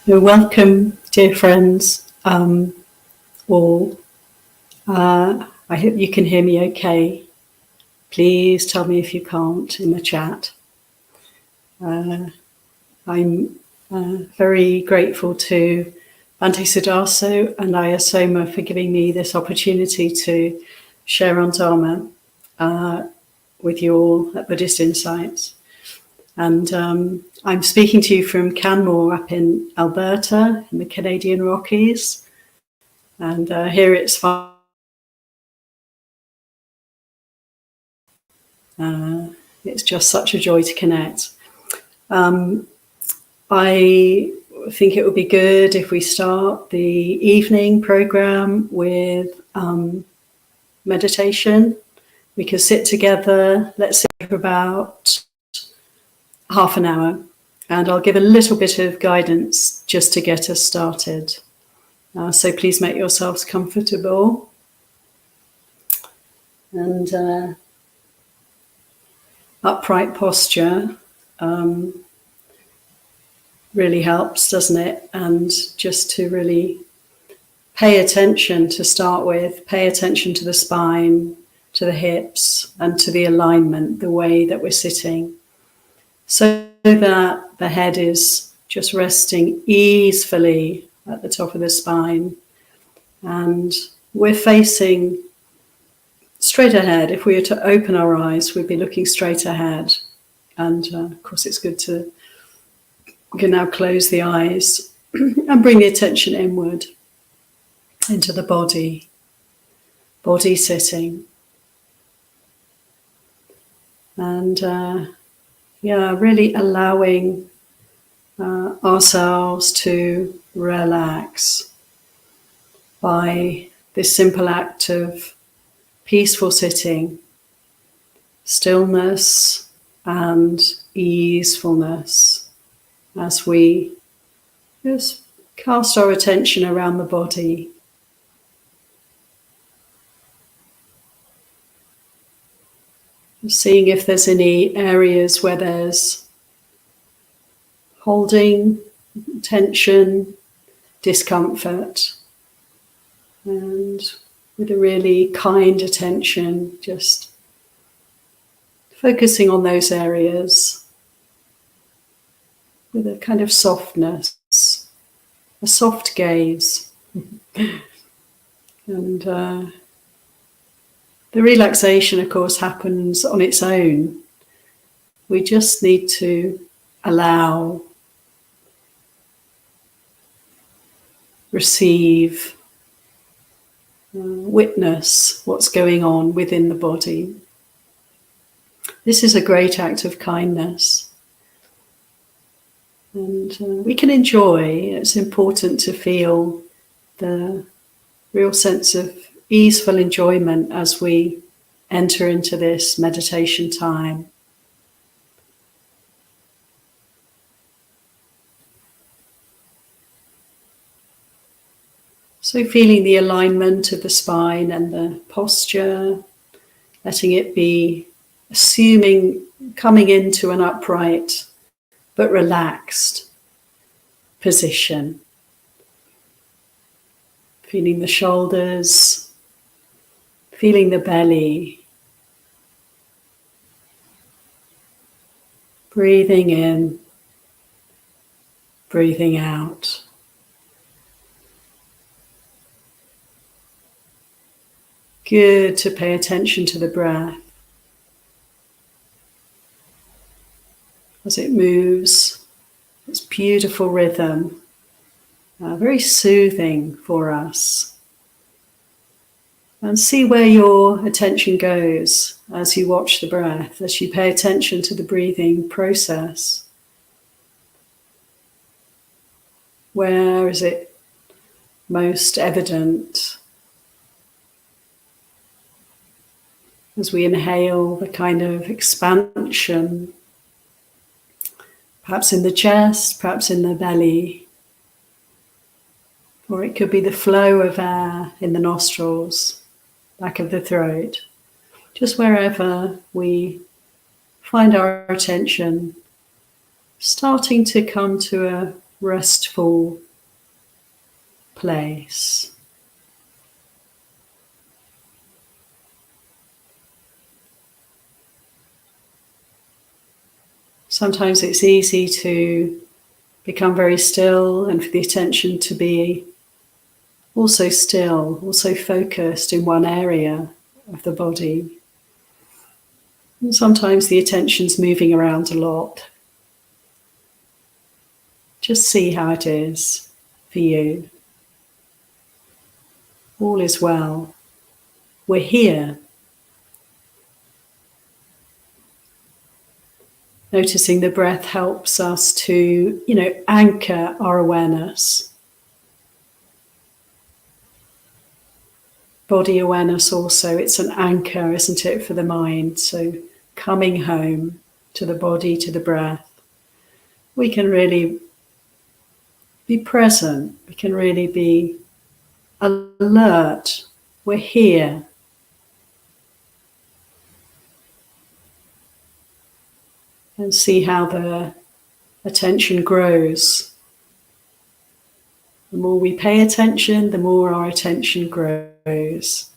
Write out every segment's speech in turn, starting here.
Welcome, dear friends, all. I hope you can hear me okay. Please tell me if you can't in the chat. I'm very grateful to Bhante Sudaso and Ayyā Soma for giving me this opportunity to share on Dharma with you all at Buddhist Insights. And I'm speaking to you from Canmore up in Alberta in the Canadian Rockies. And here it's fun. It's just such a joy to connect. I think it would be good if we start the evening program with meditation. We could sit together, let's say for about half an hour, and I'll give a little bit of guidance just to get us started. So please make yourselves comfortable. And upright posture really helps, doesn't it? And just to really pay attention to start with, pay attention to the spine, to the hips, and to the alignment, the way that we're sitting, so that the head is just resting easily at the top of the spine. And we're facing straight ahead. If we were to open our eyes, we'd be looking straight ahead. And of course, it's good to, we can now close the eyes and bring the attention inward into the body sitting. And really allowing ourselves to relax by this simple act of peaceful sitting, stillness and easefulness as we just cast our attention around the body. Seeing if there's any areas where there's holding, tension, discomfort, and with a really kind attention, just focusing on those areas with a kind of softness, a soft gaze. And the relaxation, of course, happens on its own. We just need to allow, receive, witness what's going on within the body. This is a great act of kindness. And we can enjoy, it's important to feel the real sense of easeful enjoyment as we enter into this meditation time. So feeling the alignment of the spine and the posture, letting it be, assuming coming into an upright but relaxed position. Feeling the shoulders, feeling the belly, breathing in, breathing out. Good to pay attention to the breath as it moves, its beautiful rhythm, very soothing for us. And see where your attention goes as you watch the breath, as you pay attention to the breathing process. Where is it most evident? As we inhale, the kind of expansion, perhaps in the chest, perhaps in the belly, or it could be the flow of air in the nostrils, back of the throat, just wherever we find our attention starting to come to a restful place. Sometimes it's easy to become very still and for the attention to be also still, also focused in one area of the body. And sometimes the attention's moving around a lot. Just see how it is for you. All is well. We're here. Noticing the breath helps us to, anchor our awareness. Body awareness also, it's an anchor, isn't it, for the mind? So coming home to the body, to the breath, we can really be present. We can really be alert. We're here. And see how the attention grows. The more we pay attention, the more our attention grows.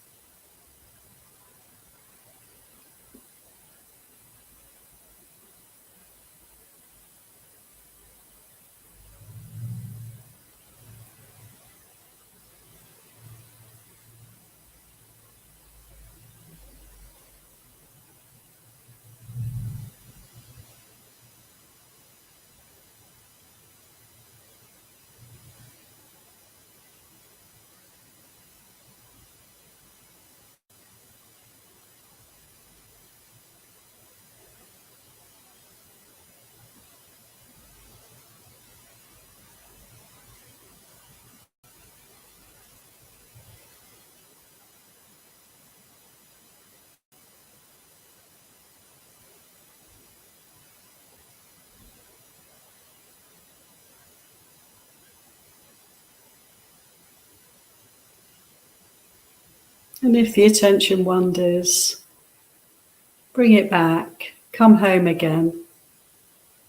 And if the attention wanders, bring it back. Come home again.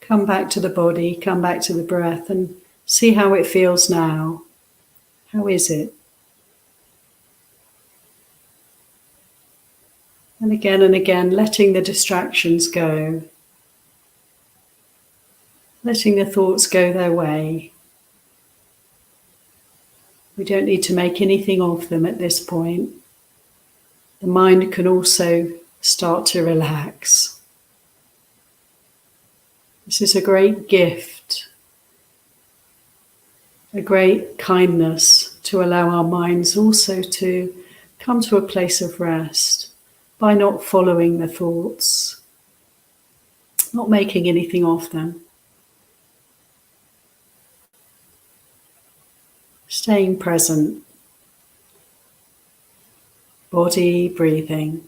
Come back to the body, come back to the breath, and see how it feels now. How is it? And again, letting the distractions go. Letting the thoughts go their way. We don't need to make anything of them at this point. The mind can also start to relax. This is a great gift, a great kindness to allow our minds also to come to a place of rest by not following the thoughts, not making anything of them. Staying present, body, breathing.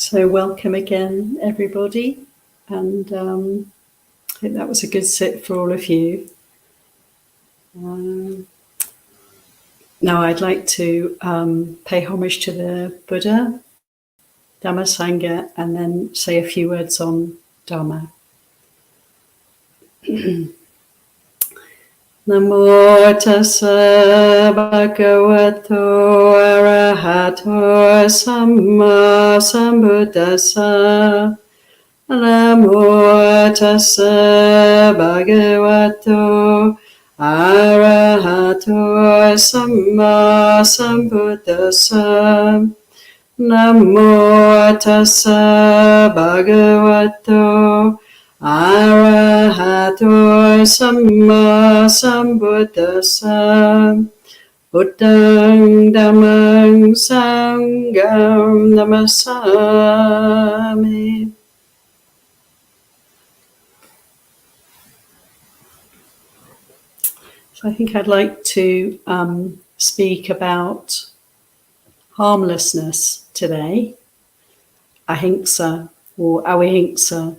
So welcome again, everybody, and I hope that was a good sit for all of you. Now I'd like to pay homage to the Buddha, Dhamma Sangha, and then say a few words on Dhamma. Namo tassa bhagavato arahato samma sambuddhassa. Namo tassa bhagavato arahato samma sambuddhassa. Namo tassa bhagavato arahato samma sambuddhassa. Buddhang dhammang sangham namasami. So I think I'd like to speak about harmlessness today, ahimsa or avihimsa.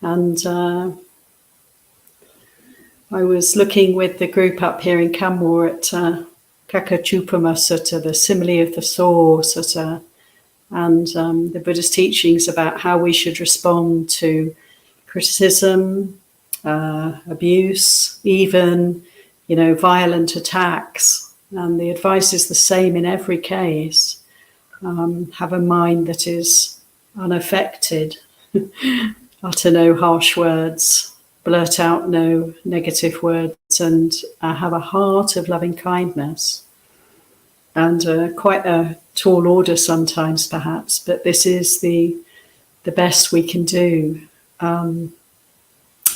And I was looking with the group up here in Canmore at Kakachupama Sutta, the simile of the saw sutta, and the Buddha's teachings about how we should respond to criticism, abuse, even, violent attacks. And the advice is the same in every case. Have a mind that is unaffected. Utter no harsh words, blurt out no negative words, and have a heart of loving kindness. And quite a tall order sometimes, perhaps, but this is the best we can do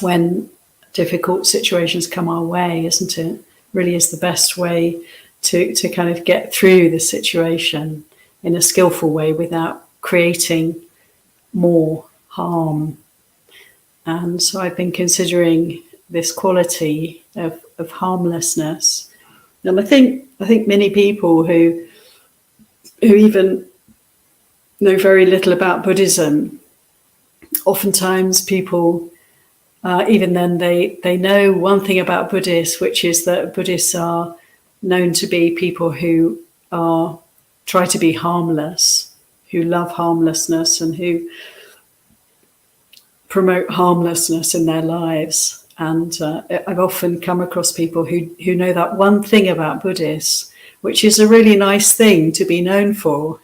when difficult situations come our way, isn't it? Really is the best way to kind of get through the situation in a skillful way without creating more harm. And so I've been considering this quality of harmlessness. And I think many people who even know very little about Buddhism, oftentimes people, even then, they know one thing about Buddhists, which is that Buddhists are known to be people who try to be harmless, who love harmlessness, and who promote harmlessness in their lives. And I've often come across people who know that one thing about Buddhists, which is a really nice thing to be known for,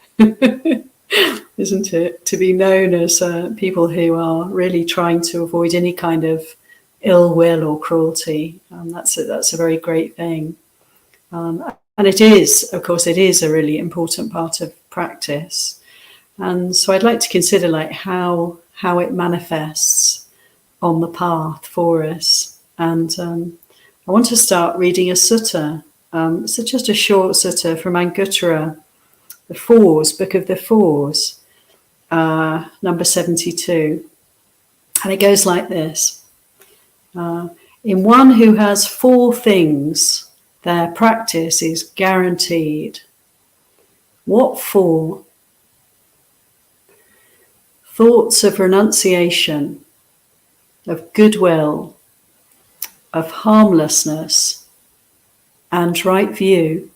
isn't it? To be known as people who are really trying to avoid any kind of ill will or cruelty. That's a very great thing. And it is, of course, it is a really important part of practice. And so I'd like to consider how it manifests on the path for us. And I want to start reading a sutta. It's just a short sutta from Anguttara, the Fours, Book of the Fours, number 72. And it goes like this. In one who has four things, their practice is guaranteed. What four? Thoughts of renunciation, of goodwill, of harmlessness, and right view.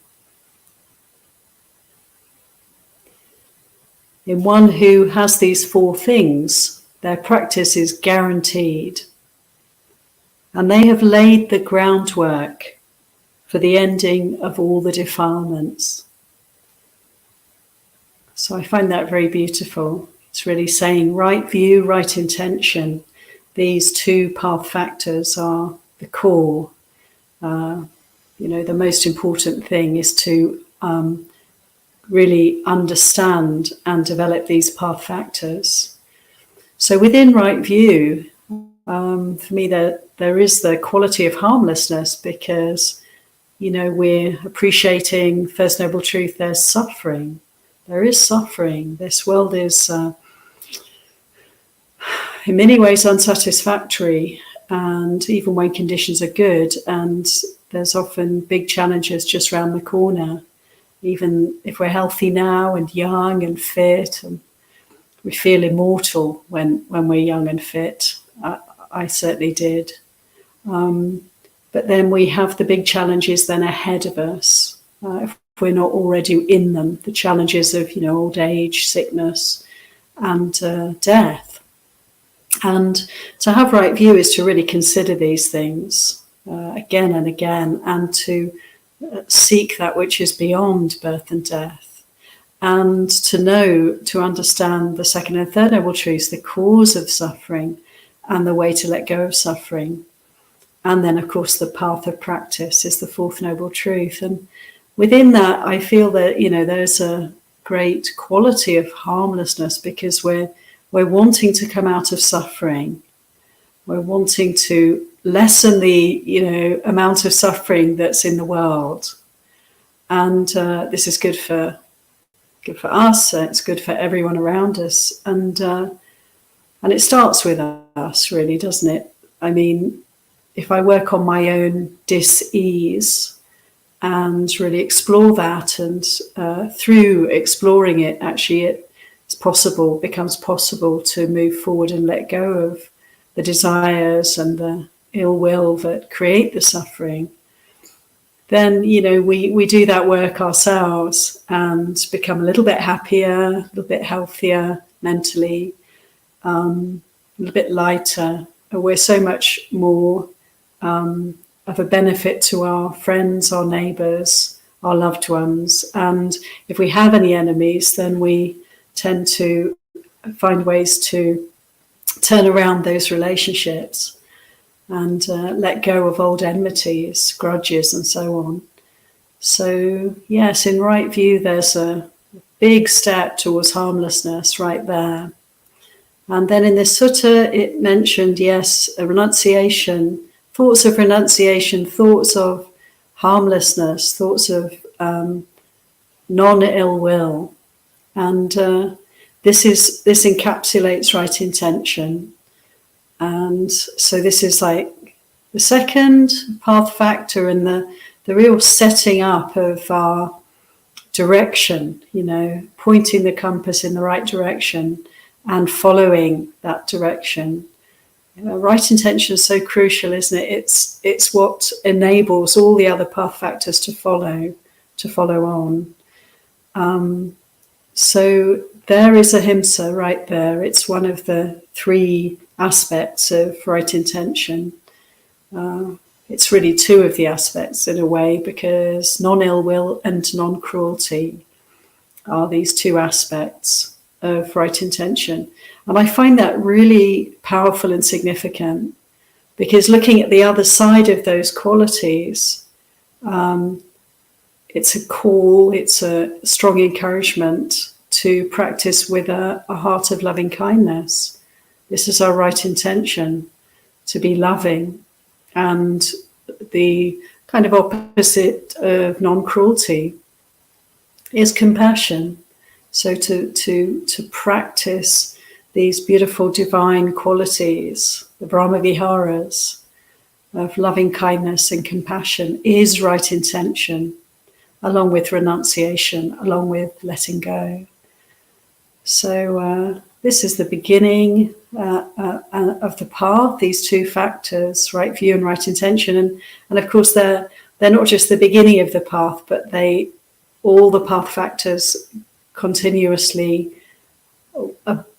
In one who has these four things, their practice is guaranteed, and they have laid the groundwork for the ending of all the defilements. So I find that very beautiful. It's really saying right view, right intention. These two path factors are the core. The most important thing is to really understand and develop these path factors. So within right view, for me, there is the quality of harmlessness because, we're appreciating First Noble Truth, there's suffering. There is suffering. This world is in many ways unsatisfactory, and even when conditions are good, and there's often big challenges just around the corner. Even if we're healthy now and young and fit, and we feel immortal when we're young and fit. I certainly did. But then we have the big challenges then ahead of us, if we're not already in them, the challenges of, old age, sickness, and death. And to have right view is to really consider these things again and again, and to seek that which is beyond birth and death, and to understand the second and third noble truths, the cause of suffering and the way to let go of suffering. And then, of course, the path of practice is the fourth noble truth. And within that, I feel that, there's a great quality of harmlessness, because we're wanting to come out of suffering. We're wanting to lessen the, amount of suffering that's in the world. And this is good for us. It's good for everyone around us. And it starts with us, really, doesn't it? I mean, if I work on my own dis-ease and really explore that, and through exploring it, actually becomes possible to move forward and let go of the desires and the ill will that create the suffering, then, we do that work ourselves and become a little bit happier, a little bit healthier mentally, a little bit lighter. We're so much more of a benefit to our friends, our neighbours, our loved ones. And if we have any enemies, then we tend to find ways to turn around those relationships and let go of old enmities, grudges, and so on. So, yes, in right view, there's a big step towards harmlessness right there. And then in this sutta, it mentioned, yes, a renunciation, thoughts of renunciation, thoughts of harmlessness, thoughts of non-ill will. And this encapsulates right intention. And so this is like the second path factor, and the real setting up of our direction, pointing the compass in the right direction and following that direction. Right intention is so crucial, isn't it? It's what enables all the other path factors to follow on. So there is ahimsa right there. It's one of the three aspects of right intention. It's really two of the aspects in a way, because non-ill will and non-cruelty are these two aspects of right intention. And I find that really powerful and significant, because looking at the other side of those qualities, it's a call, it's a strong encouragement to practice with a heart of loving kindness. This is our right intention, to be loving. And the kind of opposite of non-cruelty is compassion. So to practice these beautiful divine qualities, the Brahmaviharas of loving kindness and compassion, is right intention, along with renunciation, along with letting go. So this is the beginning of the path, these two factors, right view and right intention. And of course, they're not just the beginning of the path, but all the path factors continuously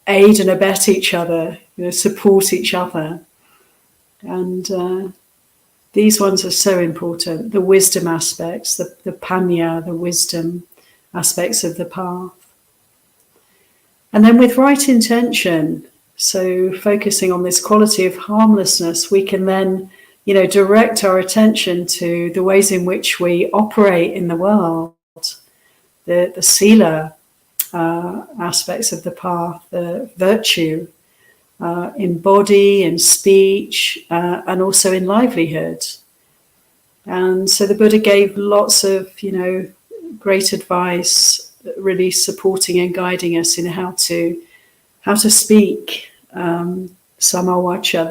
aid and abet each other, support each other. And these ones are so important, the wisdom aspects, the panya, the wisdom aspects of the path. And then with right intention, so focusing on this quality of harmlessness, we can then, direct our attention to the ways in which we operate in the world, the sila aspects of the path, the virtue in body, in speech, and also in livelihood. And so the Buddha gave lots of, great advice, really supporting and guiding us in how to speak samawacha,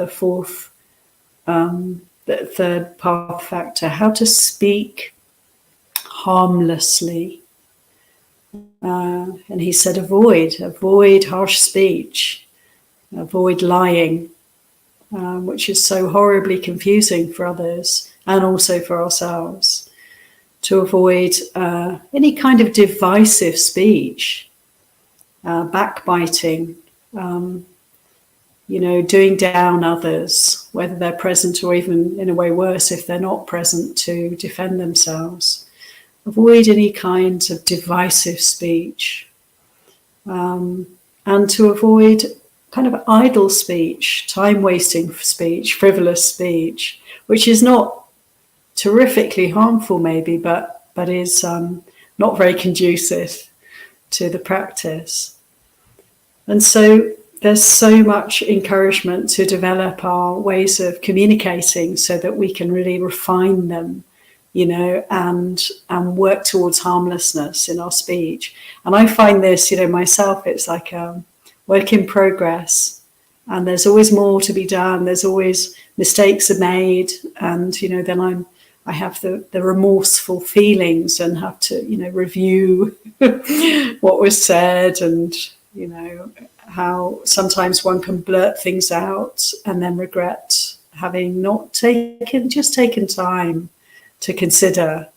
the third path factor, how to speak harmlessly. And he said, avoid harsh speech, avoid lying, which is so horribly confusing for others and also for ourselves. To avoid any kind of divisive speech, backbiting, doing down others, whether they're present or even in a way worse if they're not present to defend themselves. Avoid any kinds of divisive speech, and to avoid kind of idle speech, time-wasting speech, frivolous speech, which is not terrifically harmful maybe, but is not very conducive to the practice. And so there's so much encouragement to develop our ways of communicating so that we can really refine them, and work towards harmlessness in our speech. And I find this, myself, it's like a work in progress, and there's always more to be done. There's always mistakes are made, and then I have the remorseful feelings and have to review what was said, and how sometimes one can blurt things out and then regret having not taken time to consider,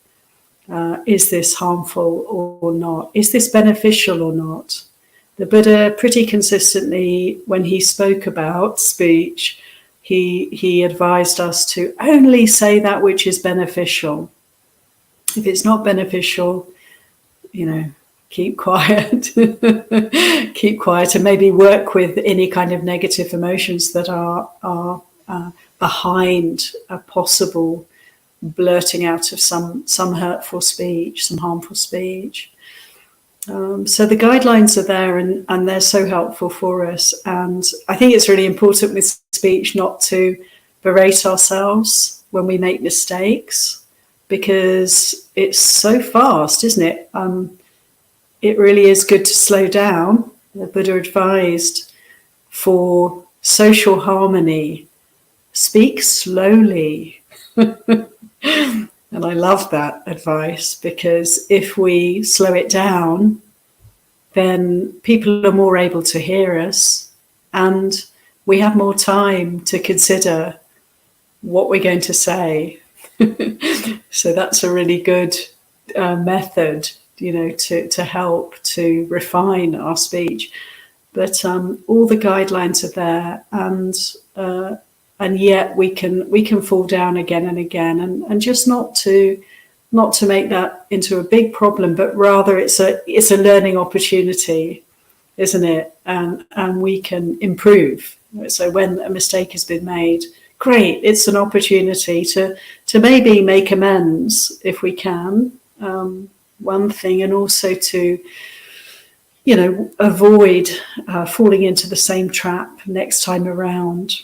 is this harmful or not? Is this beneficial or not? The Buddha pretty consistently, when he spoke about speech, he advised us to only say that which is beneficial. If it's not beneficial, keep quiet. Keep quiet, and maybe work with any kind of negative emotions that are behind a possible blurting out of some hurtful speech, some harmful speech. So the guidelines are there, and they're so helpful for us. And I think it's really important with speech not to berate ourselves when we make mistakes, because it's so fast, isn't it? It really is good to slow down. The Buddha advised, for social harmony, speak slowly. And I love that advice, because if we slow it down, then people are more able to hear us, and we have more time to consider what we're going to say. So that's a really good method, to help to refine our speech. But all the guidelines are there, and yet we can fall down again and again, and just not to make that into a big problem, but rather it's a learning opportunity, isn't it? And we can improve. So when a mistake has been made, great, it's an opportunity to maybe make amends if we can, one thing, and also to avoid falling into the same trap next time around.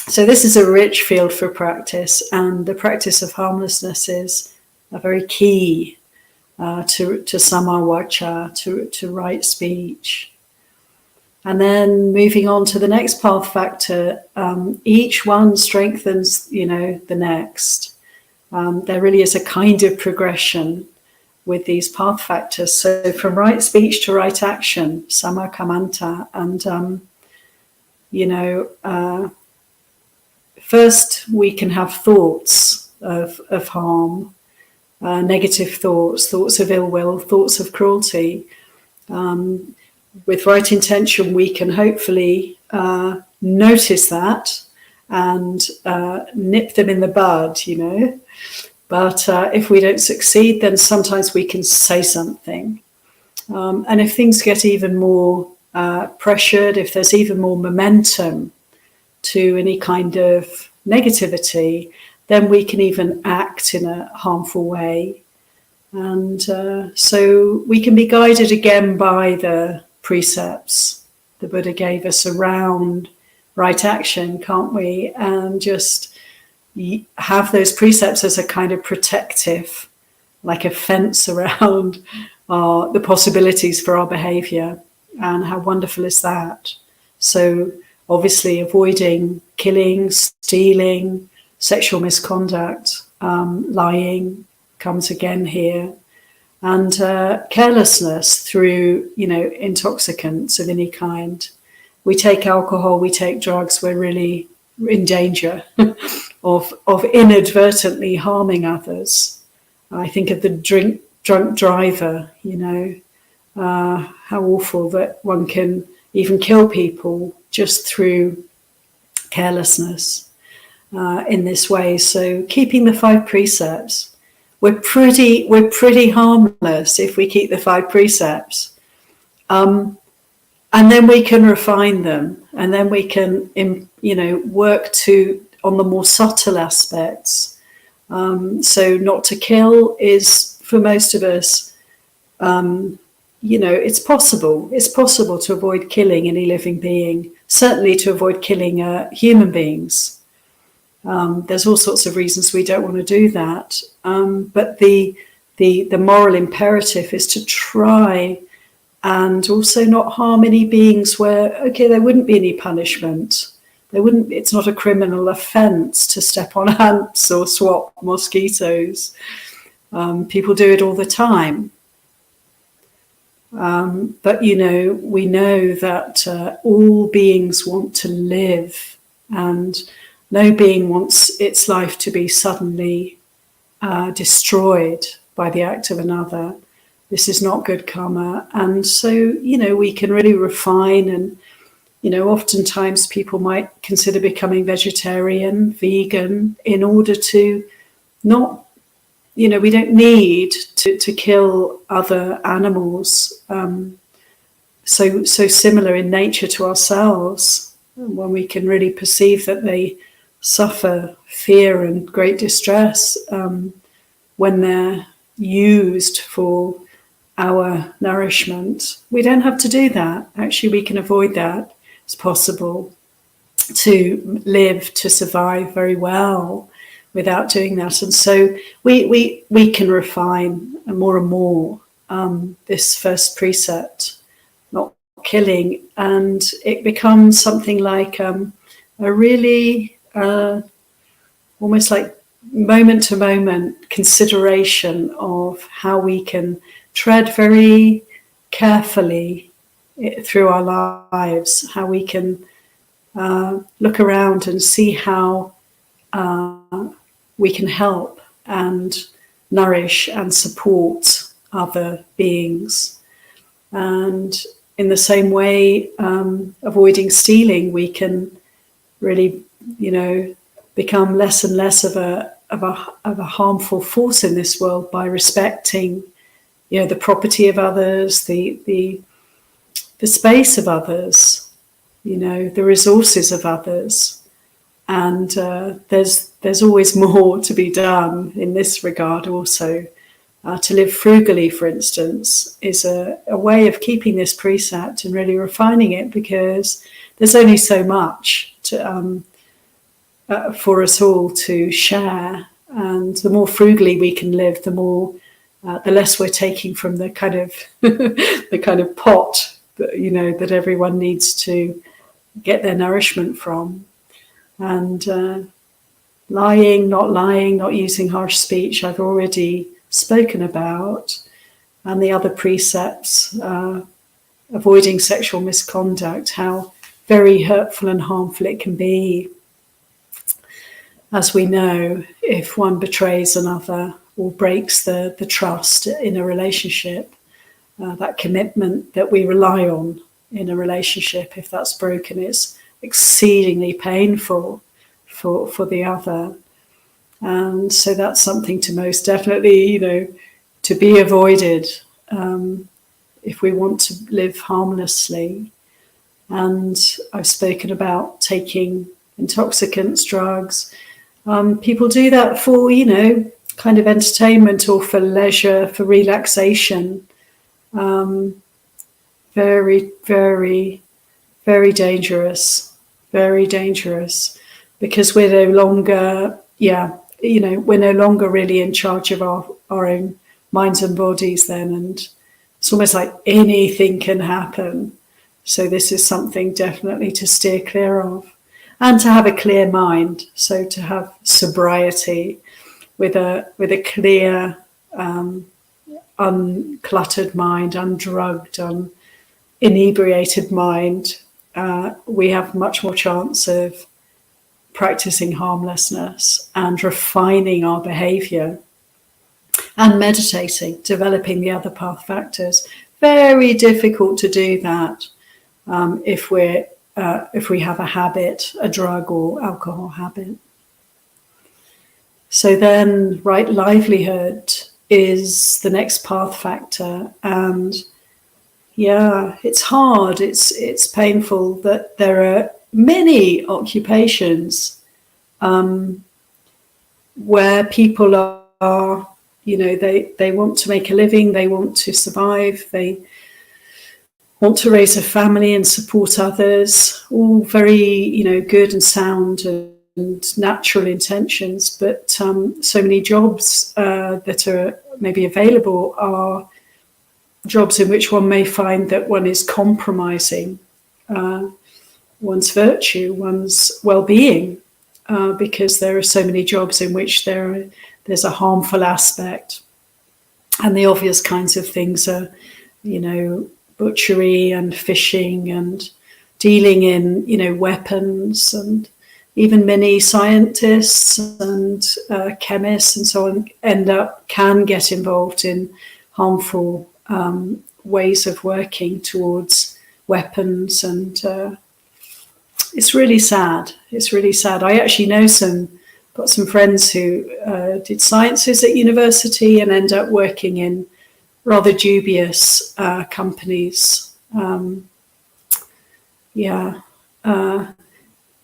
So this is a rich field for practice, and the practice of harmlessness is a very key to samma vaca, to right speech. And then moving on to the next path factor, each one strengthens, the next. There really is a kind of progression with these path factors. So from right speech to right action, samma kammanta, and first we can have thoughts of harm, negative thoughts of ill will, thoughts of cruelty. With right intention, we can hopefully notice that and nip them in the bud, But if we don't succeed, then sometimes we can say something. And if things get even more pressured, if there's even more momentum to any kind of negativity, then we can even act in a harmful way. And so we can be guided again by the precepts the Buddha gave us around right action, can't we? And just have those precepts as a kind of protective, like a fence around the possibilities for our behavior. And how wonderful is that? So obviously avoiding killing, stealing, sexual misconduct, lying comes again here. and carelessness through, intoxicants of any kind. We take alcohol, we take drugs, we're really in danger of inadvertently harming others. I think of the drunk driver, how awful that one can even kill people just through carelessness in this way. So keeping the 5 precepts, we're pretty harmless if we keep the 5 precepts. And then we can refine them, and then we can, work on the more subtle aspects. So not to kill is, for most of us, it's possible. It's possible to avoid killing any living being, certainly to avoid killing human beings. There's all sorts of reasons we don't want to do that. But the moral imperative is to try and also not harm any beings where, there wouldn't be any punishment. It's not a criminal offence to step on ants or swat mosquitoes. People do it all the time. But, we know that all beings want to live, and no being wants its life to be suddenly destroyed by the act of another. This is not good karma. And so, we can really refine, and, oftentimes people might consider becoming vegetarian, vegan, in order to not, we don't need to kill other animals, so similar in nature to ourselves, when we can really perceive that they suffer fear and great distress when they're used for our nourishment. We don't have to do that. Actually, we can avoid that. It's possible to live, to survive very well without doing that. And so we can refine more and more this first precept, not killing, and it becomes something like a really almost like moment-to-moment consideration of how we can tread very carefully through our lives, how we can look around and see how we can help and nourish and support other beings. And in the same way, avoiding stealing, we can really, become less and less of a harmful force in this world by respecting, the property of others, the space of others, the resources of others. And there's always more to be done in this regard also. To live frugally, for instance, is a way of keeping this precept and really refining it, because there's only so much for us all to share. And the more frugally we can live, the less we're taking from the kind of the kind of pot that, that everyone needs to get their nourishment from. And lying, not using harsh speech, I've already spoken about. And the other precepts, avoiding sexual misconduct, how very hurtful and harmful it can be. As we know, if one betrays another or breaks the trust in a relationship, that commitment that we rely on in a relationship, if that's broken, it's exceedingly painful for the other. And so that's something to most definitely, to be avoided if we want to live harmlessly. And I've spoken about taking intoxicants, drugs. People do that for, kind of entertainment or for leisure, for relaxation. Very, very, very dangerous, because we're no longer, we're no longer really in charge of our own minds and bodies then. And it's almost like anything can happen. So this is something definitely to steer clear of, and to have a clear mind. So to have sobriety with a clear uncluttered mind, undrugged, inebriated mind, we have much more chance of practicing harmlessness and refining our behavior and meditating, developing the other path factors. Very difficult to do that if we have a habit, a drug or alcohol habit. So then right livelihood is the next path factor, and it's hard, it's painful that there are many occupations where people are, they want to make a living, they want to survive, they want to raise a family and support others, all very, good and sound and natural intentions, but so many jobs that are maybe available are jobs in which one may find that one is compromising one's virtue, one's well-being, because there are so many jobs in which there's a harmful aspect. And the obvious kinds of things are, butchery and fishing and dealing in, weapons, and even many scientists and chemists and so on can get involved in harmful ways of working towards weapons, and it's really sad. It's really sad. I actually got some friends who did sciences at university and end up working in rather dubious companies.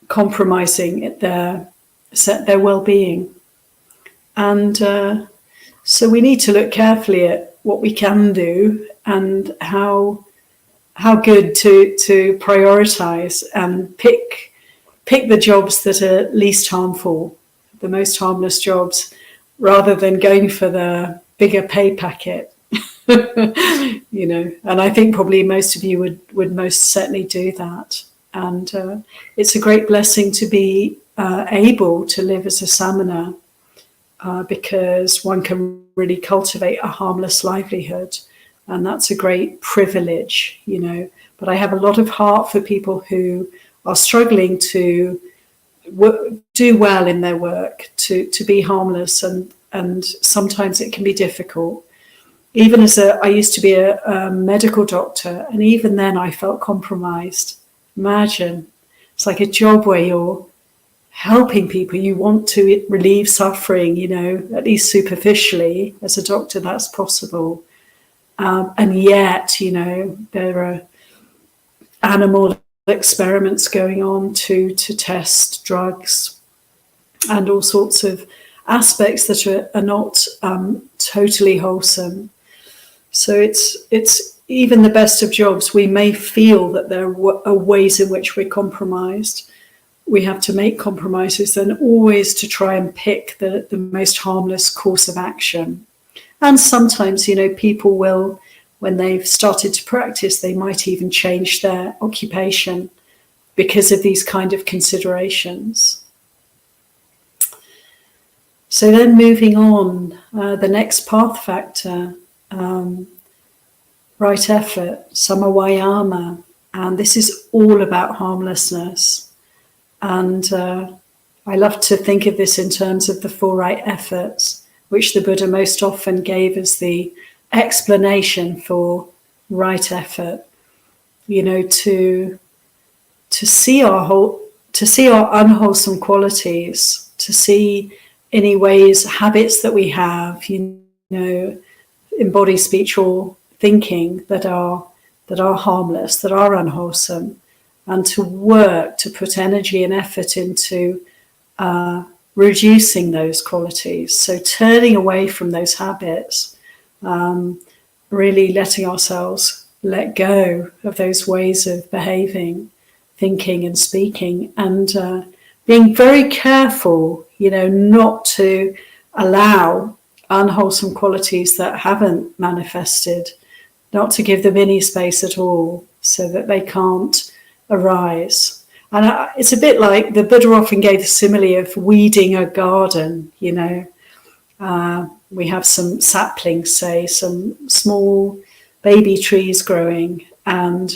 Compromising their well-being, and so we need to look carefully at what we can do and how good to prioritize and pick the jobs that are least harmful, the most harmless jobs, rather than going for the bigger pay packet. And I think probably most of you would most certainly do that. And it's a great blessing to be able to live as a samana, because one can really cultivate a harmless livelihood. And that's a great privilege, But I have a lot of heart for people who are struggling to do well in their work, to be harmless. And sometimes it can be difficult. Even I used to be a medical doctor, and even then I felt compromised. Imagine, it's like a job where you're helping people. You want to relieve suffering, at least superficially. As a doctor, that's possible. And yet, there are animal experiments going on to test drugs and all sorts of aspects that are not totally wholesome. So it's even the best of jobs. We may feel that there are ways in which we're compromised. We have to make compromises, and always to try and pick the most harmless course of action. And sometimes, people will, when they've started to practice, they might even change their occupation because of these kind of considerations. So then moving on, the next path factor, right effort, samavayama, and this is all about harmlessness. And I love to think of this in terms of the four right efforts, which the Buddha most often gave as the explanation for right effort. To see our unwholesome qualities, to see any ways, habits that we have, in body, speech, or thinking that are harmless, that are unwholesome, and to work to put energy and effort into reducing those qualities. So turning away from those habits, really letting ourselves let go of those ways of behaving, thinking and speaking, and being very careful, not to allow unwholesome qualities that haven't manifested, not to give them any space at all, so that they can't arise. And it's a bit like the Buddha often gave the simile of weeding a garden, we have some saplings, say, some small baby trees growing, and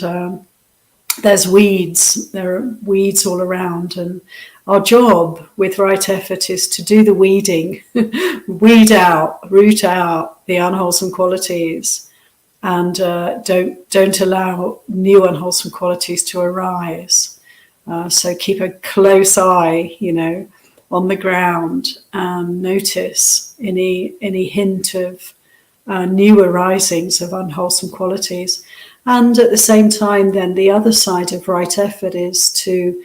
there's weeds. There are weeds all around, and our job with right effort is to do the weeding, root out the unwholesome qualities, and don't allow new unwholesome qualities to arise. So keep a close eye, on the ground, and notice any hint of new arisings of unwholesome qualities. And at the same time, then the other side of right effort is to,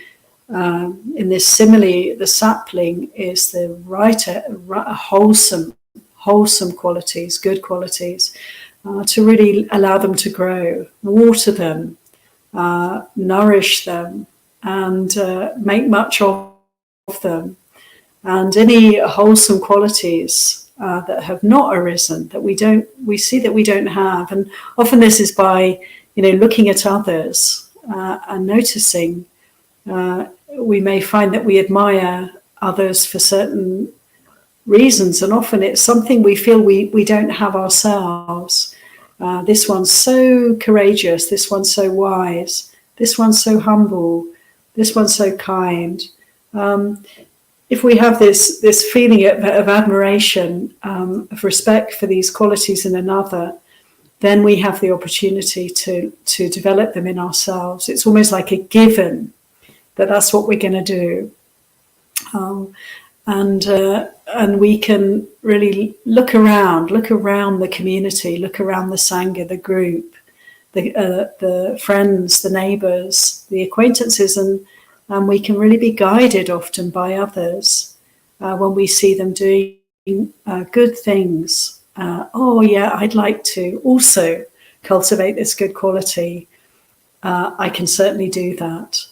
in this simile, the sapling is the wholesome qualities, good qualities, to really allow them to grow, water them, nourish them, and make much of them. And any wholesome qualities that have not arisen, that we see that we don't have, and often this is by looking at others and noticing. We may find that we admire others for certain reasons, and often it's something we feel we don't have ourselves. This one's so courageous, this one's so wise, this one's so humble, this one's so kind. If we have this feeling of admiration, of respect for these qualities in another, then we have the opportunity to develop them in ourselves. It's almost like a given that that's what we're going to do. And we can really look around the community, look around the Sangha, the group, the friends, the neighbours, the acquaintances, and we can really be guided often by others when we see them doing good things. I'd like to also cultivate this good quality. I can certainly do that.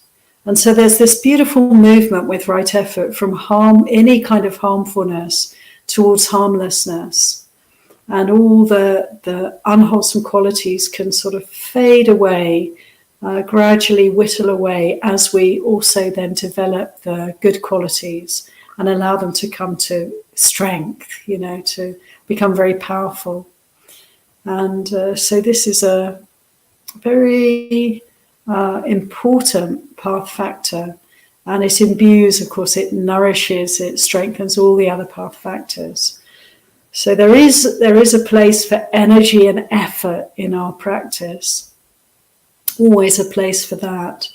And so there's this beautiful movement with right effort from any kind of harmfulness towards harmlessness. And all the unwholesome qualities can sort of fade away, gradually whittle away, as we also then develop the good qualities and allow them to come to strength, to become very powerful. And so this is a very important path factor, and it imbues, of course, it nourishes, it strengthens all the other path factors. So there is a place for energy and effort in our practice, always a place for that.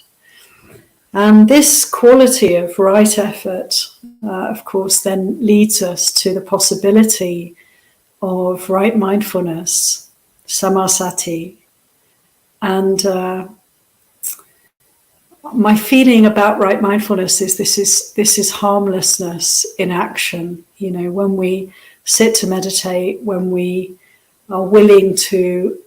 And this quality of right effort, of course, then leads us to the possibility of right mindfulness, samasati. And my feeling about right mindfulness is this is harmlessness in action. When we sit to meditate, when we are willing to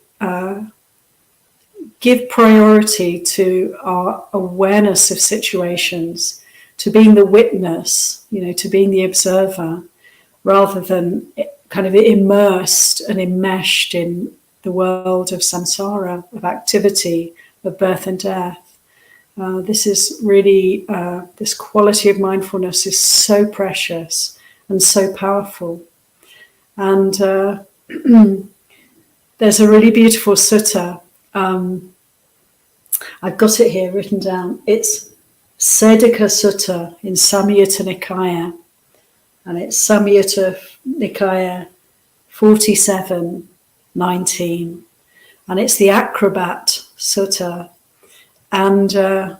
give priority to our awareness of situations, to being the witness, to being the observer, rather than kind of immersed and enmeshed in the world of samsara, of activity, of birth and death. This is really, this quality of mindfulness is so precious and so powerful. And there's a really beautiful sutta. I've got it here written down. It's Sedika Sutta in Samyutta Nikaya. And it's Samyutta Nikaya 47:19. And it's the Acrobat Sutta. And the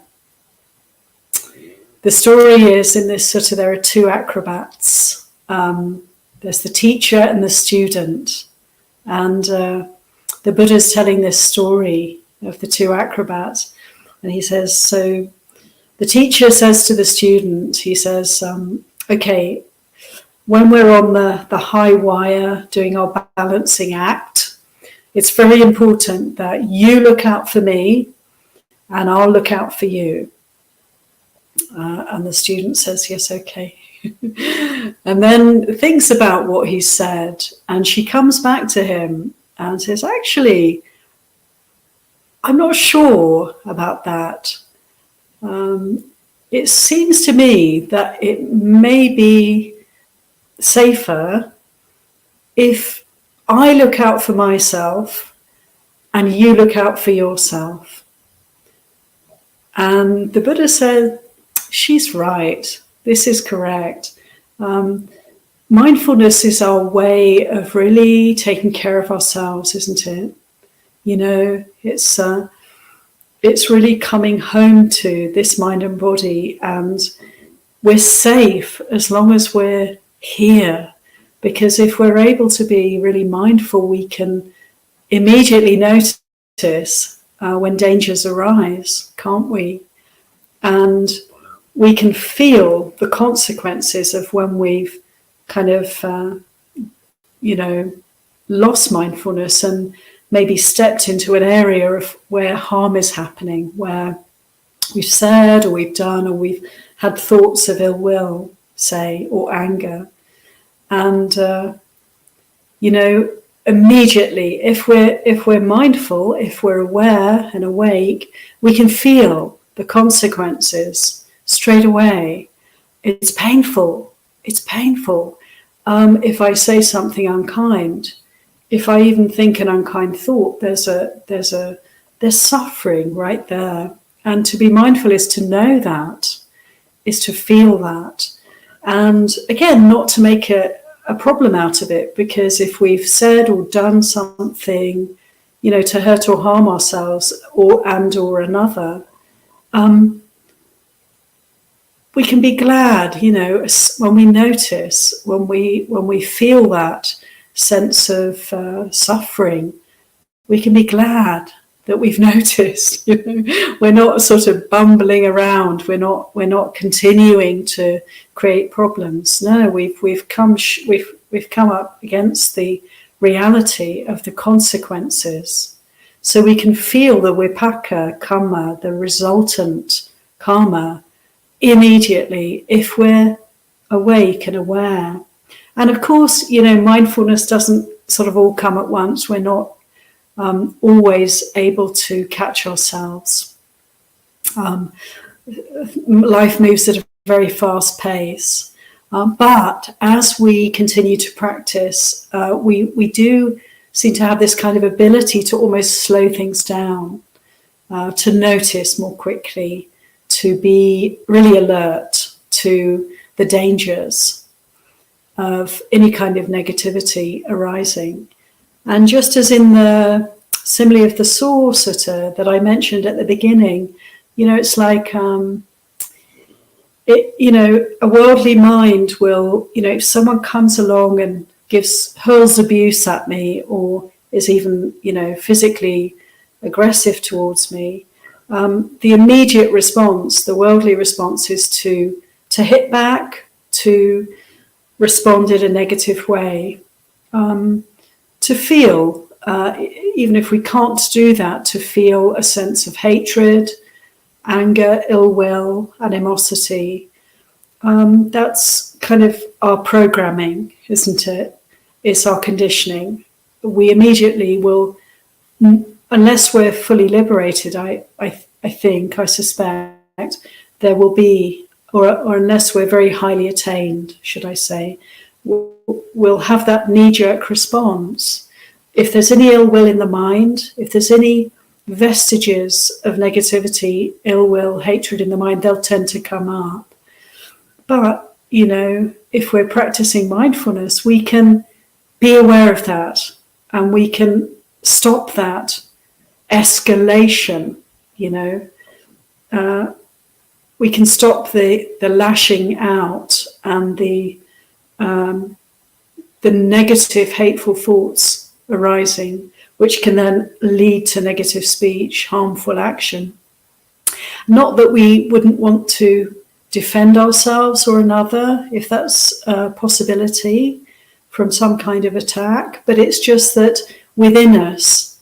story is, in this sutta, there are two acrobats. There's the teacher and the student. And the Buddha's telling this story of the two acrobats. And he says, so the teacher says to the student, he says, okay, when we're on the high wire doing our balancing act, it's very important that you look out for me and I'll look out for you. And the student says, yes, okay. And then thinks about what he said, and she comes back to him and says, actually, I'm not sure about that. It seems to me that it may be safer if I look out for myself and you look out for yourself. And the Buddha said, she's right. This is correct. Mindfulness is our way of really taking care of ourselves, isn't it? You know, it's really coming home to this mind and body, and we're safe as long as we're here. Because if we're able to be really mindful, we can immediately notice when dangers arise, can't we? And we can feel the consequences of when we've kind of, lost mindfulness and maybe stepped into an area of where harm is happening, where we've said or we've done or we've had thoughts of ill will, say, or anger. And, immediately, if we're mindful, if we're aware and awake, we can feel the consequences straight away. It's painful. It's painful. If I say something unkind, if I even think an unkind thought, there's suffering right there. And to be mindful is to know that, is to feel that. And again, not to make a problem out of it, because if we've said or done something, to hurt or harm ourselves or another, we can be glad, when we notice, when we feel that sense of suffering, we can be glad that we've noticed. We're not sort of bumbling around. We're not continuing to create problems. No, we've come up against the reality of the consequences, so we can feel the vipaka karma, the resultant karma, immediately if we're awake and aware. And of course, mindfulness doesn't sort of all come at once. We're not always able to catch ourselves. Life moves at a very fast pace. But as we continue to practice, we do seem to have this kind of ability to almost slow things down, to notice more quickly, to be really alert to the dangers of any kind of negativity arising. And just as in the simile of the Saw Sutta that I mentioned at the beginning, it's like, a worldly mind will, if someone comes along and hurls abuse at me, or is even, physically aggressive towards me, the immediate response, the worldly response, is to hit back, to respond in a negative way, to feel, even if we can't do that, to feel a sense of hatred, anger, ill will, animosity. That's kind of our programming, isn't it? It's our conditioning. We immediately will, unless we're fully liberated, I suspect, there will be, or unless we're very highly attained, should I say, we'll have that knee-jerk response. If there's any ill will in the mind, if there's any vestiges of negativity, ill will, hatred in the mind, they'll tend to come up. But, if we're practicing mindfulness, we can be aware of that, and we can stop that escalation, we can stop the lashing out and the negative, hateful thoughts arising, which can then lead to negative speech, harmful action. Not that we wouldn't want to defend ourselves or another, if that's a possibility, from some kind of attack, but it's just that within us,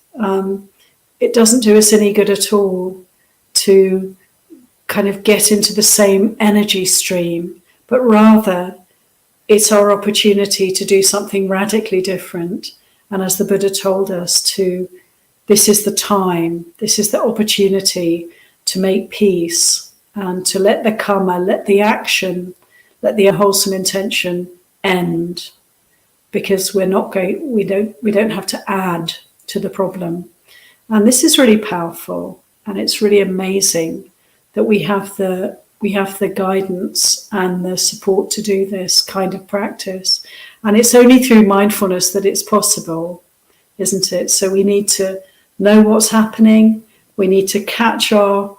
it doesn't do us any good at all to kind of get into the same energy stream, but rather it's our opportunity to do something radically different. And as the Buddha told us, this is the time, this is the opportunity to make peace and to let the karma, let the action, let the unwholesome intention end. because we don't have to add to the problem. And this is really powerful, and it's really amazing that we have the guidance and the support to do this kind of practice. And it's only through mindfulness that it's possible, isn't it? So we need to know what's happening. We need to catch our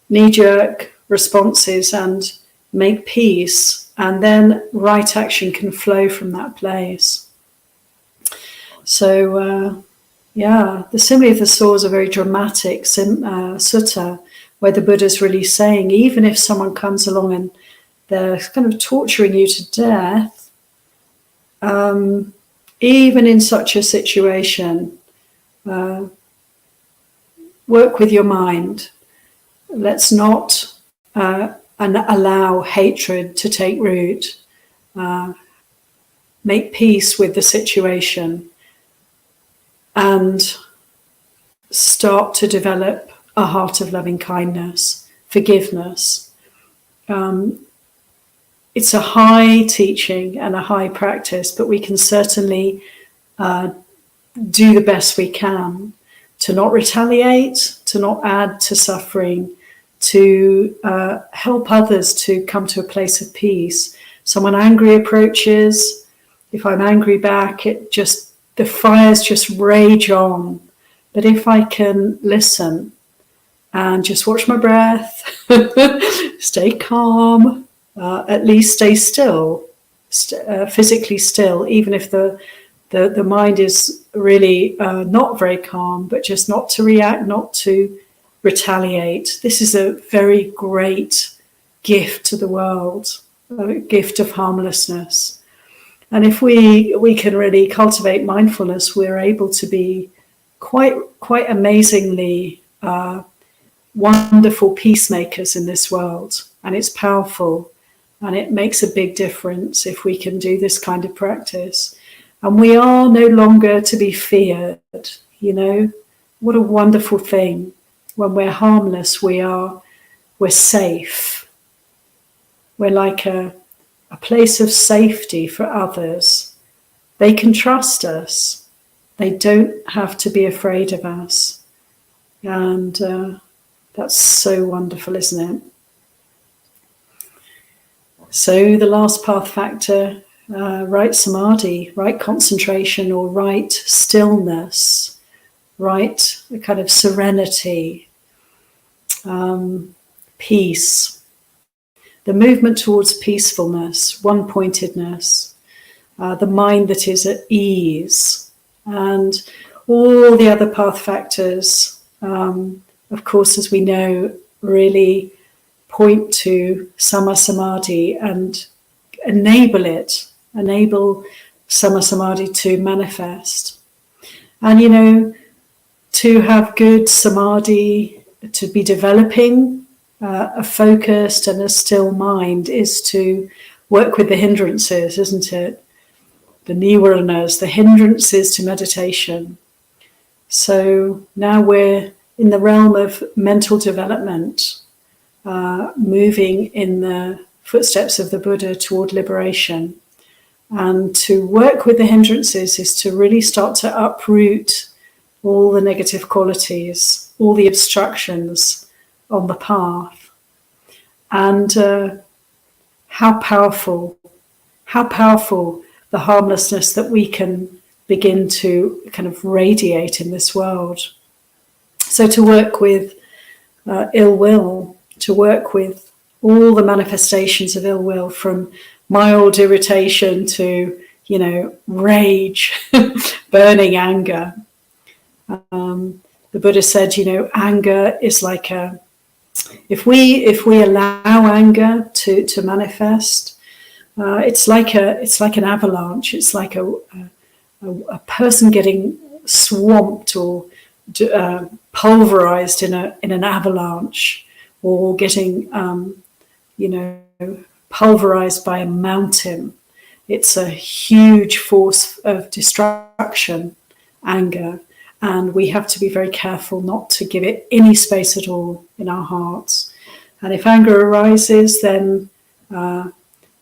knee-jerk responses and make peace, and then right action can flow from that place. So the simile of the saw is a very dramatic sutta, where the Buddha's really saying, even if someone comes along and they're kind of torturing you to death, even in such a situation, work with your mind. Let's not allow hatred to take root. Make peace with the situation and start to develop a heart of loving kindness, forgiveness. It's a high teaching and a high practice, but we can certainly do the best we can to not retaliate, to not add to suffering, to help others to come to a place of peace. Someone angry approaches, if I'm angry back, the fires just rage on. But if I can listen and just watch my breath, stay calm, at least stay still, physically still, even if the mind is really not very calm, but just not to react, not to retaliate. This is a very great gift to the world, a gift of harmlessness. And if we can really cultivate mindfulness, we're able to be quite amazingly wonderful peacemakers in this world. And it's powerful, and it makes a big difference if we can do this kind of practice. And we are no longer to be feared. What a wonderful thing. When we're harmless, we're safe. We're like a place of safety for others. They can trust us. They don't have to be afraid of us. And that's so wonderful, isn't it? So the last path factor, right samadhi, right concentration, or right stillness, right kind of serenity, peace, the movement towards peacefulness, one-pointedness, the mind that is at ease, and all the other path factors, of course, as we know, really point to Samma Samadhi and enable Samma Samadhi to manifest. And, to have good samadhi, to be developing a focused and a still mind, is to work with the hindrances, isn't it? The nivaranas, the hindrances to meditation. So now we're in the realm of mental development, moving in the footsteps of the Buddha toward liberation. And to work with the hindrances is to really start to uproot all the negative qualities, all the obstructions on the path. And how powerful the harmlessness that we can begin to kind of radiate in this world. So to work with ill will, to work with all the manifestations of ill will, from mild irritation to, rage, burning anger. The Buddha said, anger is like if we allow anger to manifest, it's like an avalanche. It's like a person getting swamped or pulverized in an avalanche, or getting pulverized by a mountain. It's a huge force of destruction, anger. And we have to be very careful not to give it any space at all in our hearts. And if anger arises, then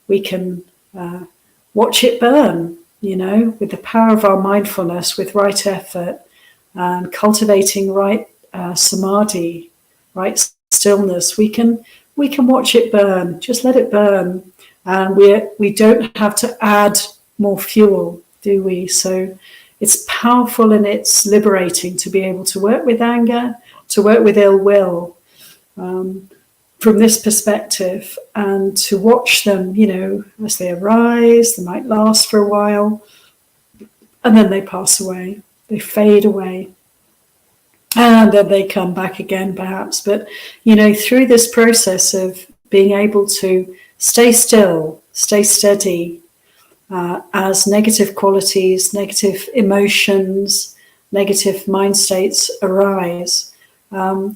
we can watch it burn. with the power of our mindfulness, with right effort, and cultivating right samadhi, right stillness, we can watch it burn. Just let it burn, and we don't have to add more fuel, do we? So it's powerful and it's liberating to be able to work with anger, to work with ill will from this perspective, and to watch them, as they arise. They might last for a while, and then they pass away, they fade away, and then they come back again, perhaps. But, through this process of being able to stay still, stay steady, as negative qualities, negative emotions, negative mind states arise,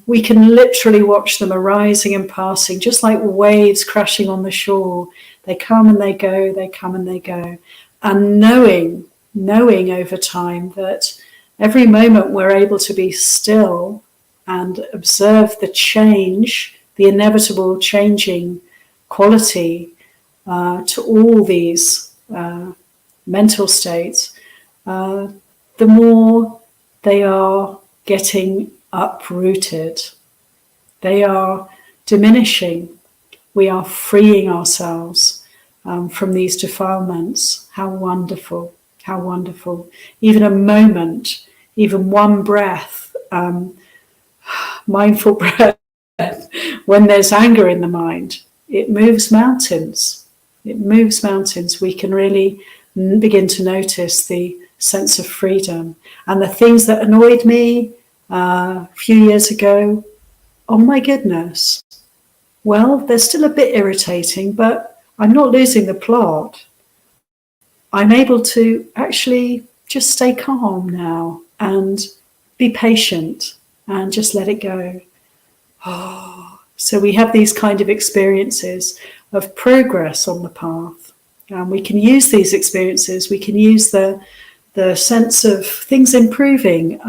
we can literally watch them arising and passing, just like waves crashing on the shore. They come and they go, they come and they go. And knowing over time that every moment we're able to be still and observe the change, the inevitable changing quality to all these mental states, the more they are getting uprooted. They are diminishing. We are freeing ourselves from these defilements. How wonderful, how wonderful. Even a moment, even one breath, mindful breath, when there's anger in the mind, it moves mountains. It moves mountains. We can really begin to notice the sense of freedom. And the things that annoyed me a few years ago, oh my goodness, well, they're still a bit irritating, but I'm not losing the plot. I'm able to actually just stay calm now and be patient and just let it go. So we have these kind of experiences of progress on the path. And we can use these experiences, we can use the sense of things improving,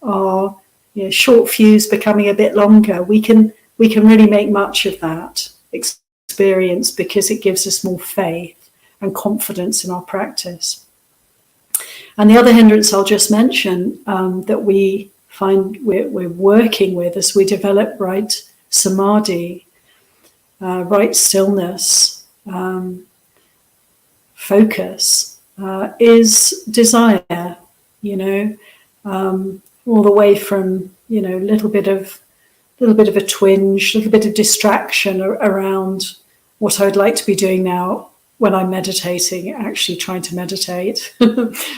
our short fuse becoming a bit longer. We can really make much of that experience because it gives us more faith and confidence in our practice. And the other hindrance I'll just mention that we find we're working with as we develop right samadhi, right stillness, focus, is desire, all the way from, little bit of a twinge, little bit of distraction around what I'd like to be doing now when I'm meditating, actually trying to meditate,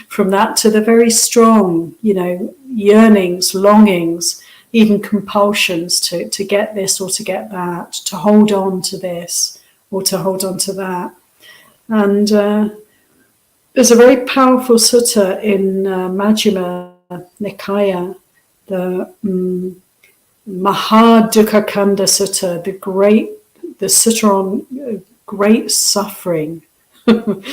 from that to the very strong, yearnings, longings, even compulsions to get this or to get that, to hold on to this or to hold on to that. And there's a very powerful sutta in Majjhima Nikaya, the Mahadukkhakanda Sutta, the sutta on great suffering. And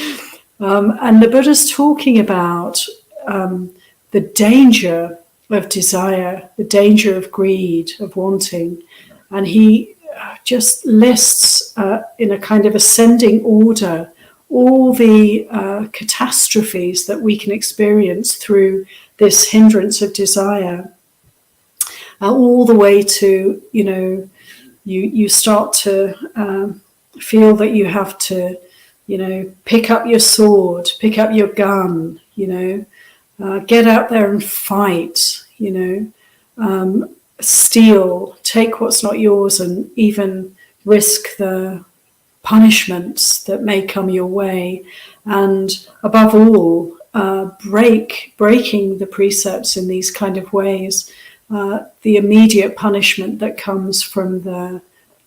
the Buddha's talking about the danger of desire, the danger of greed, of wanting. And he just lists in a kind of ascending order all the catastrophes that we can experience through this hindrance of desire, all the way to, you start to feel that you have to, pick up your sword, pick up your gun, get out there and fight, steal, take what's not yours, and even risk the punishments that may come your way. And above all, breaking the precepts in these kind of ways, the immediate punishment that comes from the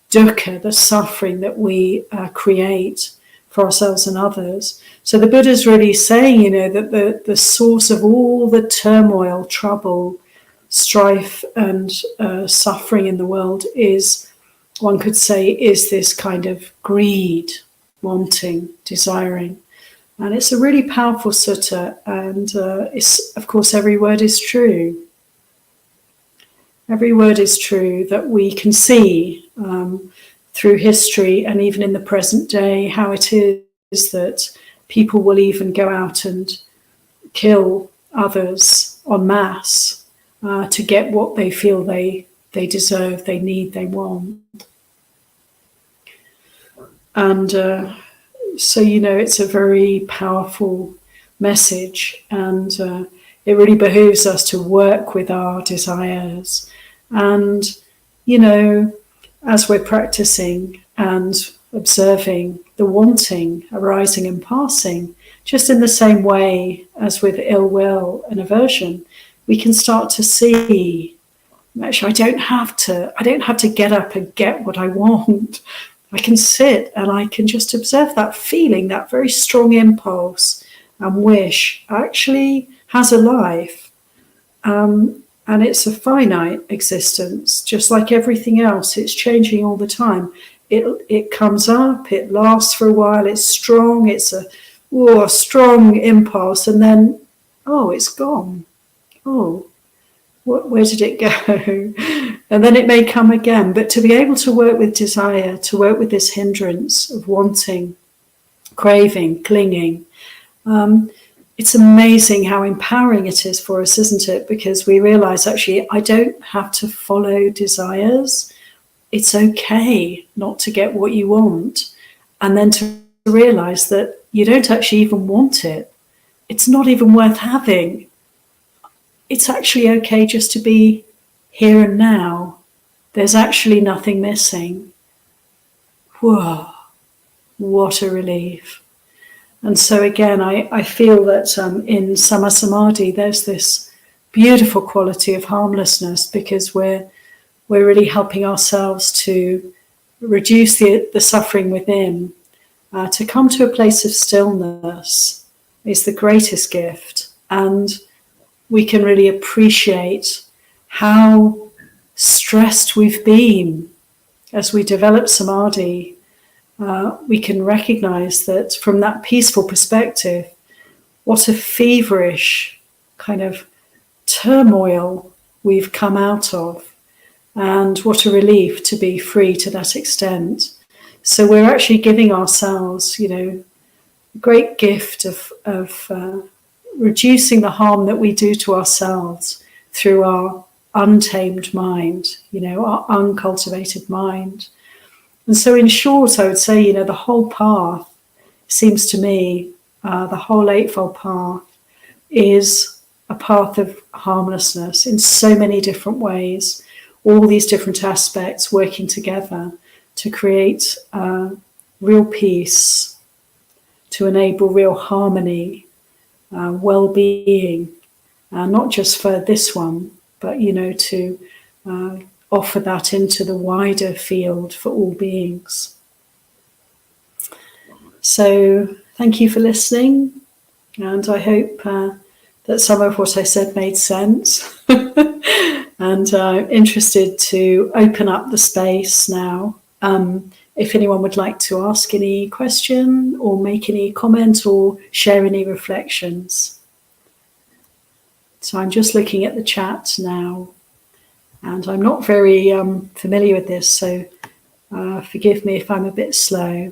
dukkha, the suffering that we create for ourselves and others. So the Buddha's really saying, that the source of all the turmoil, trouble, strife, and suffering in the world is, one could say, is this kind of greed, wanting, desiring. And it's a really powerful sutta, and it's, of course, every word is true. Every word is true, that we can see through history and even in the present day how it is that people will even go out and kill others en masse to get what they feel they deserve, they need, they want. And so, it's a very powerful message, and it really behooves us to work with our desires. And, as we're practicing and observing the wanting arising and passing, just in the same way as with ill will and aversion, we can start to see, actually, I don't have to get up and get what I want. I can sit and I can just observe that feeling, that very strong impulse and wish actually has a life. And it's a finite existence, just like everything else. It's changing all the time. It comes up, it lasts for a while, it's strong, it's a strong impulse, and then, it's gone. Where did it go? And then it may come again. But to be able to work with desire, to work with this hindrance of wanting, craving, clinging, it's amazing how empowering it is for us, isn't it? Because we realize, actually, I don't have to follow desires. It's okay not to get what you want. And then to realize that you don't actually even want it. It's not even worth having. It's actually okay just to be here and now. There's actually nothing missing. Whoa, what a relief. And so again, I feel that in Sama Samadhi, there's this beautiful quality of harmlessness, because we're really helping ourselves to reduce the suffering within, to come to a place of stillness is the greatest gift. And we can really appreciate how stressed we've been as we develop samadhi. We can recognize that from that peaceful perspective, what a feverish kind of turmoil we've come out of, and what a relief to be free to that extent. So we're actually giving ourselves, a great gift of reducing the harm that we do to ourselves through our untamed mind, our uncultivated mind. And so in short, I would say, the whole path seems to me, the whole Eightfold Path is a path of harmlessness in so many different ways, all these different aspects working together to create real peace, to enable real harmony, well-being, not just for this one, but, to offer that into the wider field for all beings. So thank you for listening, and I hope that some of what I said made sense. And I'm interested to open up the space now. If anyone would like to ask any question or make any comment or share any reflections. So I'm just looking at the chat now, and I'm not very familiar with this, so forgive me if I'm a bit slow.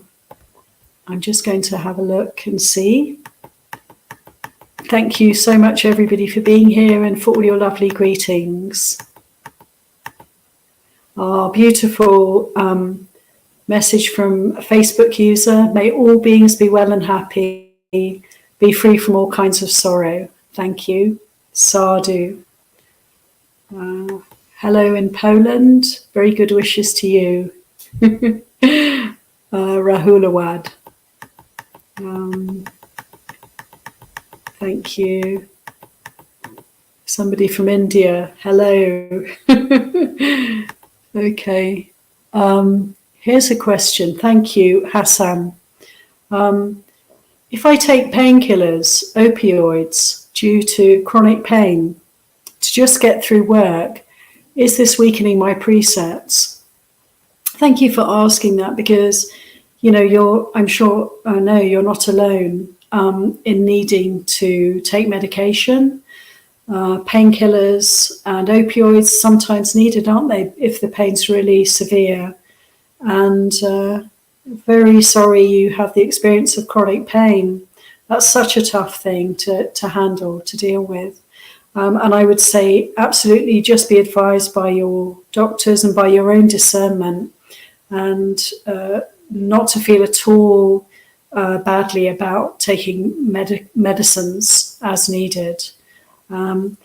I'm just going to have a look and see. Thank you so much, everybody, for being here and for all your lovely greetings. Our beautiful message from a Facebook user: may all beings be well and happy, be free from all kinds of sorrow. Thank you. Sadhu. Hello in Poland. Very good wishes to you. Rahulawad. Thank you. Somebody from India. Hello. Okay. Here's a question. Thank you, Hassan. If I take painkillers, opioids, due to chronic pain, to just get through work, is this weakening my precepts? Thank you for asking that, because, I'm sure, I know you're not alone in needing to take medication. Painkillers and opioids sometimes needed, aren't they, if the pain's really severe. And very sorry you have the experience of chronic pain. That's such a tough thing to handle, to deal with. And I would say absolutely just be advised by your doctors and by your own discernment, and not to feel at all badly about taking medicines as needed. And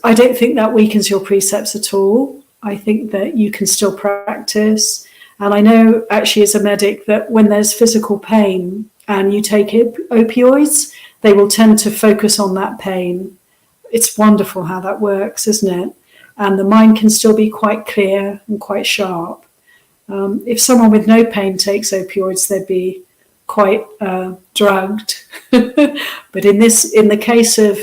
I don't think that weakens your precepts at all. I think that you can still practice. And I know actually as a medic that when there's physical pain and you take opioids, they will tend to focus on that pain. It's wonderful how that works, isn't it? And the mind can still be quite clear and quite sharp. If someone with no pain takes opioids, they'd be quite drugged. But in the case of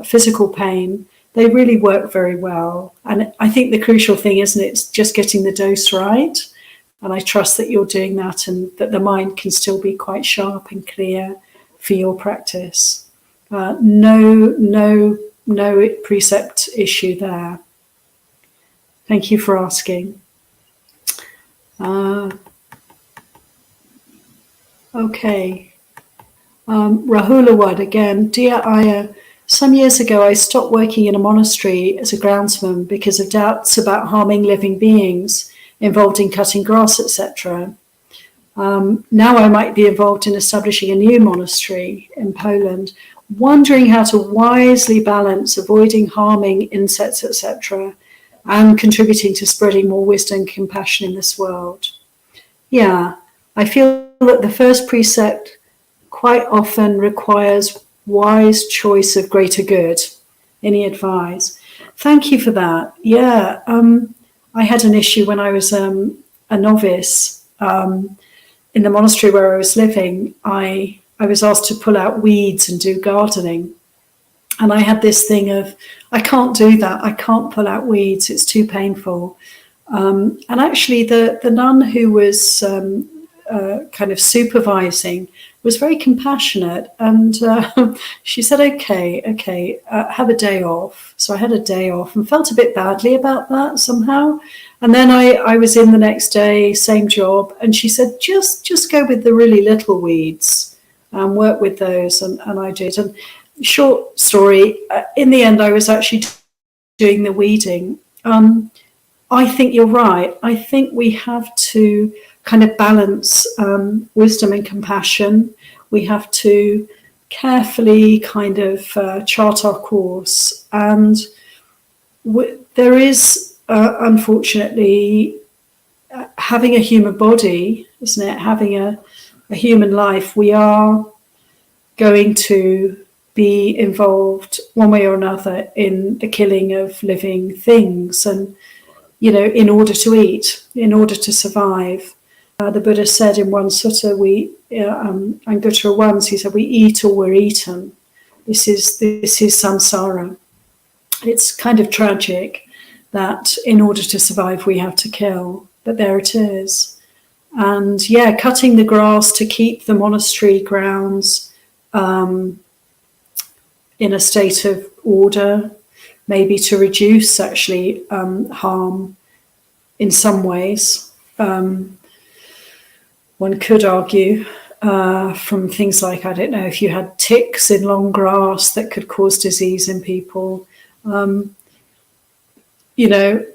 physical pain, they really work very well. And I think the crucial thing, isn't it, is just getting the dose right. And I trust that you're doing that, and that the mind can still be quite sharp and clear for your practice. No precept issue there. Thank you for asking. Okay. Rahulawad again. Dear Ayyā, some years ago I stopped working in a monastery as a groundsman because of doubts about harming living beings involved in cutting grass, etc. Now I might be involved in establishing a new monastery in Poland, wondering how to wisely balance avoiding harming insects, etc., and contributing to spreading more wisdom and compassion in this world. Yeah, I feel that the first precept quite often requires wise choice of greater good. Any advice? Thank you for that. Yeah, I had an issue when I was a novice in the monastery where I was living. I was asked to pull out weeds and do gardening. And I had this thing of, I can't do that. I can't pull out weeds. It's too painful. And actually the nun who was kind of supervising was very compassionate. And she said, okay, have a day off. So I had a day off and felt a bit badly about that somehow. And then I was in the next day, same job. And she said, just go with the really little weeds and work with those. And I did. And short story, in the end, I was actually doing the weeding. I think you're right. I think we have to kind of balance wisdom and compassion. We have to carefully kind of chart our course. And there is, unfortunately, having a human body, isn't it? Having a human life, we are going to be involved one way or another in the killing of living things. And, you know, in order to eat, in order to survive. The Buddha said in one sutta, Anguttara once, he said, we eat or we're eaten. This is samsara. It's kind of tragic that in order to survive, we have to kill. But there it is. And yeah, cutting the grass to keep the monastery grounds in a state of order, maybe to reduce actually harm in some ways. One could argue from things like, I don't know, if you had ticks in long grass that could cause disease in people. You know,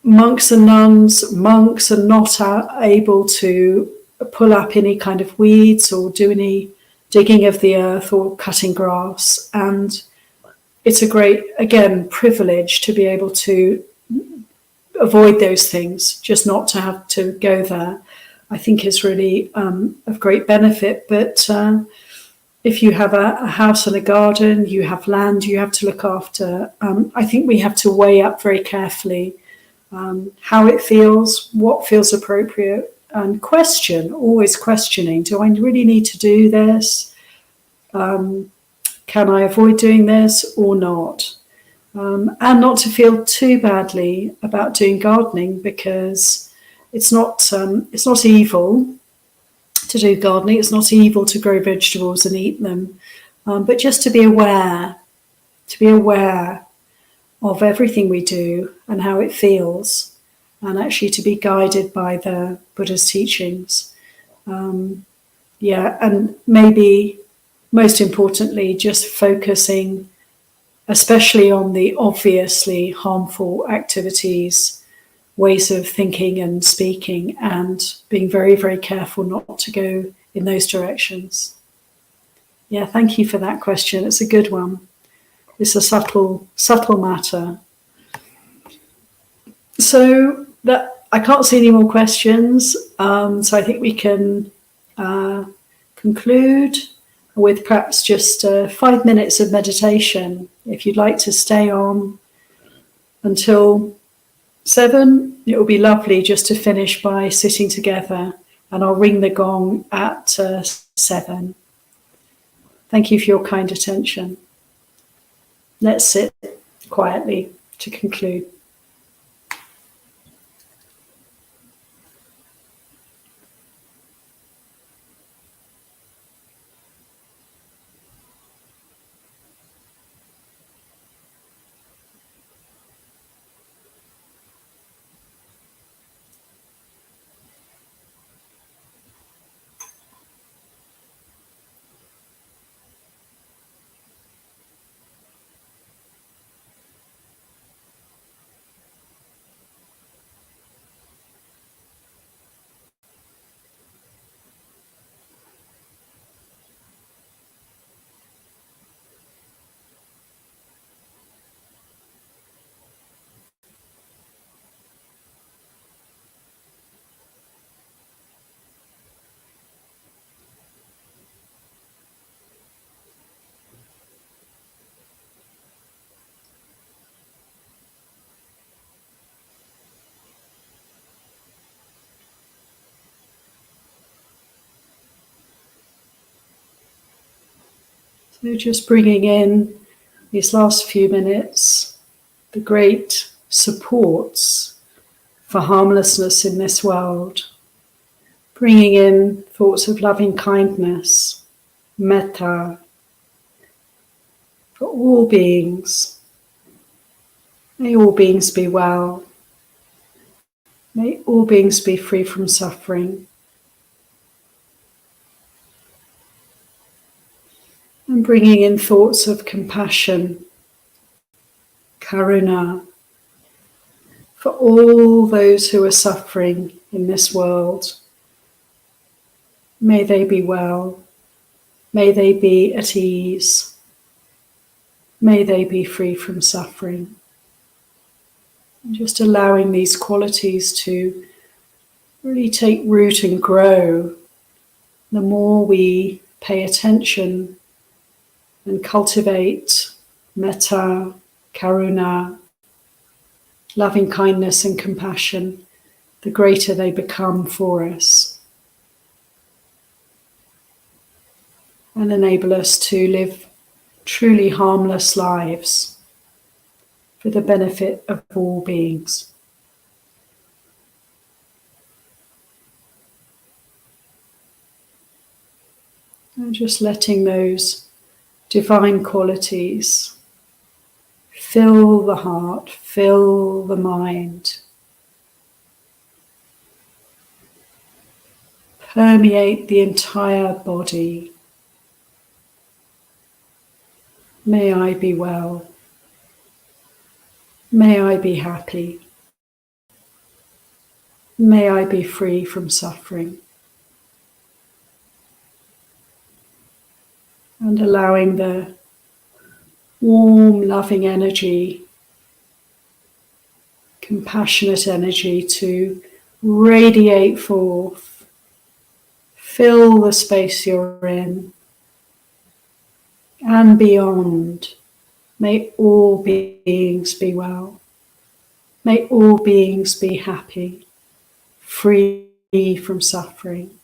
monks are not able to pull up any kind of weeds or do any digging of the earth or cutting grass. And it's a great, again, privilege to be able to avoid those things, just not to have to go there. I think is really of great benefit. But if you have a house and a garden, you have land you have to look after, I think we have to weigh up very carefully how it feels, what feels appropriate, and always questioning, do I really need to do this? Can I avoid doing this or not? And not to feel too badly about doing gardening, because it's not evil to do gardening. It's not evil to grow vegetables and eat them, but just to be aware of everything we do and how it feels, and actually to be guided by the Buddha's teachings. And maybe most importantly, just focusing especially on the obviously harmful activities, ways of thinking and speaking, and being very, very careful not to go in those directions. Yeah, thank you for that question. It's a good one. It's a subtle matter. So that I can't see any more questions. So I think we can conclude with perhaps just 5 minutes of meditation. If you'd like to stay on until 7, it will be lovely just to finish by sitting together, and I'll ring the gong at 7. Thank you for your kind attention. Let's sit quietly to conclude. So just bringing in these last few minutes, the great supports for harmlessness in this world, bringing in thoughts of loving kindness, metta, for all beings. May all beings be well. May all beings be free from suffering. And bringing in thoughts of compassion, karuna, for all those who are suffering in this world. May they be well. May they be at ease. May they be free from suffering. And just allowing these qualities to really take root and grow. The more we pay attention and cultivate metta, karuna, loving kindness and compassion, the greater they become for us and enable us to live truly harmless lives for the benefit of all beings. And just letting those divine qualities fill the heart, fill the mind, permeate the entire body. May I be well. May I be happy. May I be free from suffering. And allowing the warm, loving energy, compassionate energy to radiate forth, fill the space you're in and beyond. May all beings be well. May all beings be happy, free from suffering.